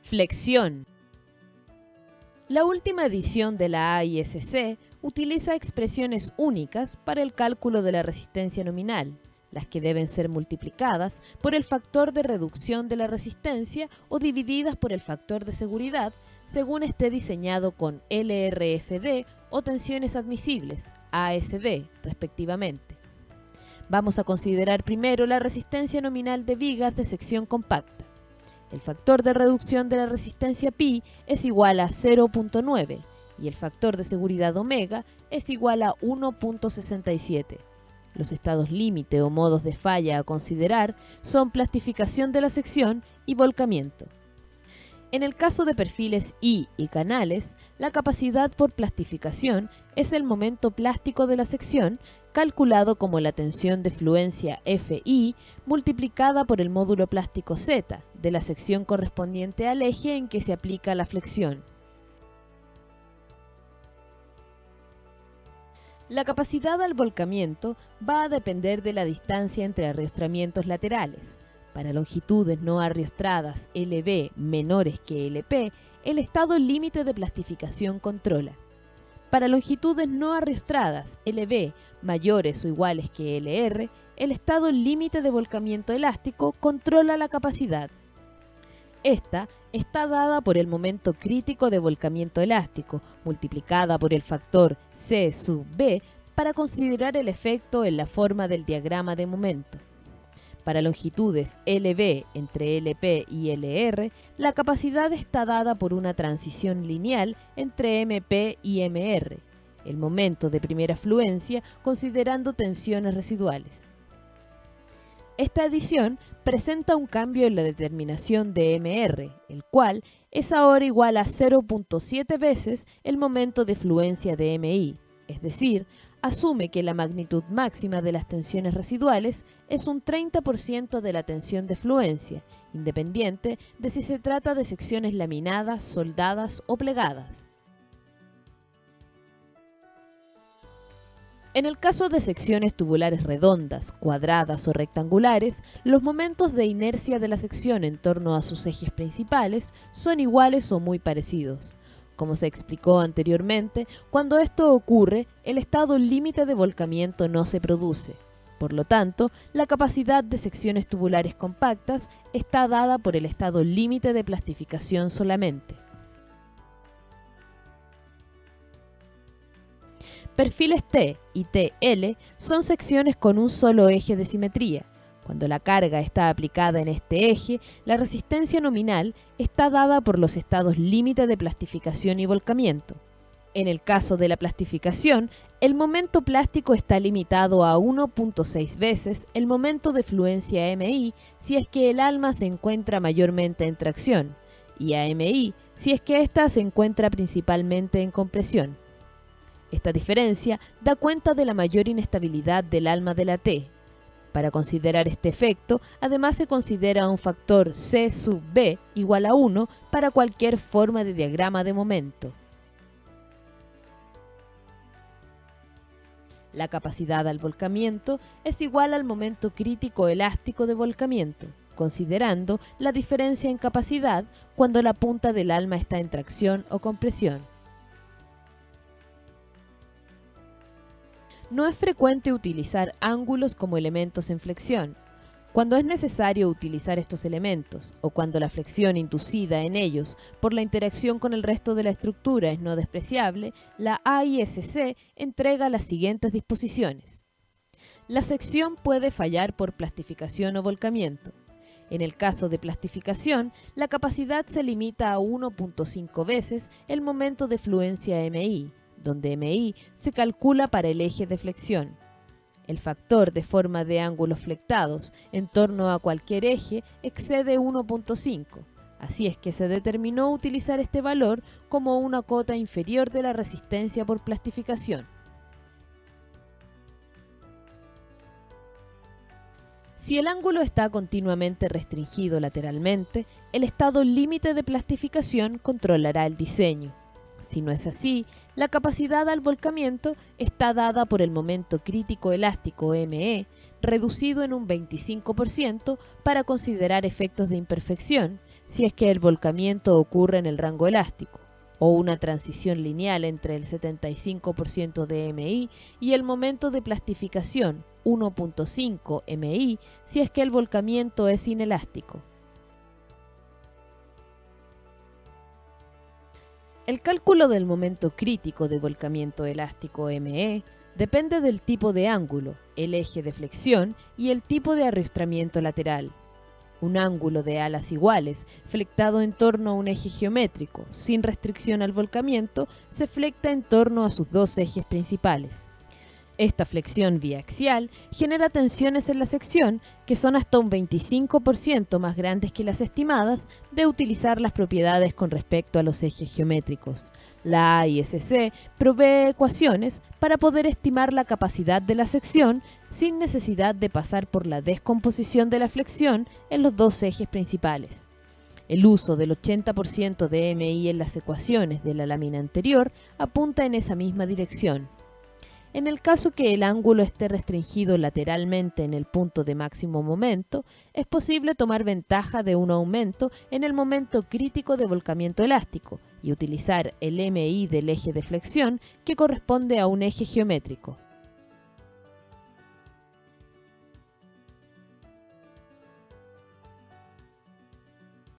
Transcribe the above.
Flexión. La última edición de la AISC utiliza expresiones únicas para el cálculo de la resistencia nominal, las que deben ser multiplicadas por el factor de reducción de la resistencia o divididas por el factor de seguridad, según esté diseñado con LRFD o tensiones admisibles, ASD, respectivamente. Vamos a considerar primero la resistencia nominal de vigas de sección compacta. El factor de reducción de la resistencia pi es igual a 0.9 y el factor de seguridad omega es igual a 1.67. Los estados límite o modos de falla a considerar son plastificación de la sección y volcamiento. En el caso de perfiles I y canales, la capacidad por plastificación es el momento plástico de la sección, calculado como la tensión de fluencia Fi multiplicada por el módulo plástico Z de la sección correspondiente al eje en que se aplica la flexión. La capacidad al volcamiento va a depender de la distancia entre arriostramientos laterales. Para longitudes no arriostradas LB menores que LP, el estado límite de plastificación controla. Para longitudes no arriostradas LB mayores o iguales que LR, el estado límite de volcamiento elástico controla la capacidad. Esta está dada por el momento crítico de volcamiento elástico, multiplicada por el factor C sub B para considerar el efecto en la forma del diagrama de momento. Para longitudes LB entre LP y LR, la capacidad está dada por una transición lineal entre MP y MR, el momento de primera fluencia considerando tensiones residuales. Esta edición presenta un cambio en la determinación de MR, el cual es ahora igual a 0.7 veces el momento de fluencia de MI, es decir, asume que la magnitud máxima de las tensiones residuales es un 30% de la tensión de fluencia, independiente de si se trata de secciones laminadas, soldadas o plegadas. En el caso de secciones tubulares redondas, cuadradas o rectangulares, los momentos de inercia de la sección en torno a sus ejes principales son iguales o muy parecidos. Como se explicó anteriormente, cuando esto ocurre, el estado límite de volcamiento no se produce. Por lo tanto, la capacidad de secciones tubulares compactas está dada por el estado límite de plastificación solamente. Perfiles T y TL son secciones con un solo eje de simetría. Cuando la carga está aplicada en este eje, la resistencia nominal está dada por los estados límite de plastificación y volcamiento. En el caso de la plastificación, el momento plástico está limitado a 1.6 veces el momento de fluencia MI si es que el alma se encuentra mayormente en tracción, y a MI si es que ésta se encuentra principalmente en compresión. Esta diferencia da cuenta de la mayor inestabilidad del alma de la T. Para considerar este efecto, además se considera un factor C sub B igual a 1 para cualquier forma de diagrama de momento. La capacidad al volcamiento es igual al momento crítico elástico de volcamiento, considerando la diferencia en capacidad cuando la punta del alma está en tracción o compresión. No es frecuente utilizar ángulos como elementos en flexión. Cuando es necesario utilizar estos elementos, o cuando la flexión inducida en ellos por la interacción con el resto de la estructura es no despreciable, la AISC entrega las siguientes disposiciones. La sección puede fallar por plastificación o volcamiento. En el caso de plastificación, la capacidad se limita a 1.5 veces el momento de fluencia MI, donde MI se calcula para el eje de flexión. El factor de forma de ángulos flectados en torno a cualquier eje excede 1.5, así es que se determinó utilizar este valor como una cota inferior de la resistencia por plastificación. Si el ángulo está continuamente restringido lateralmente, el estado límite de plastificación controlará el diseño. Si no es así, la capacidad al volcamiento está dada por el momento crítico elástico ME, reducido en un 25% para considerar efectos de imperfección, si es que el volcamiento ocurre en el rango elástico, o una transición lineal entre el 75% de MI y el momento de plastificación 1.5 MI si es que el volcamiento es inelástico. El cálculo del momento crítico de volcamiento elástico ME depende del tipo de ángulo, el eje de flexión y el tipo de arrastramiento lateral. Un ángulo de alas iguales, flectado en torno a un eje geométrico, sin restricción al volcamiento, se flecta en torno a sus dos ejes principales. Esta flexión biaxial genera tensiones en la sección que son hasta un 25% más grandes que las estimadas de utilizar las propiedades con respecto a los ejes geométricos. La AISC provee ecuaciones para poder estimar la capacidad de la sección sin necesidad de pasar por la descomposición de la flexión en los dos ejes principales. El uso del 80% de MI en las ecuaciones de la lámina anterior apunta en esa misma dirección. En el caso que el ángulo esté restringido lateralmente en el punto de máximo momento, es posible tomar ventaja de un aumento en el momento crítico de volcamiento elástico y utilizar el MI del eje de flexión que corresponde a un eje geométrico.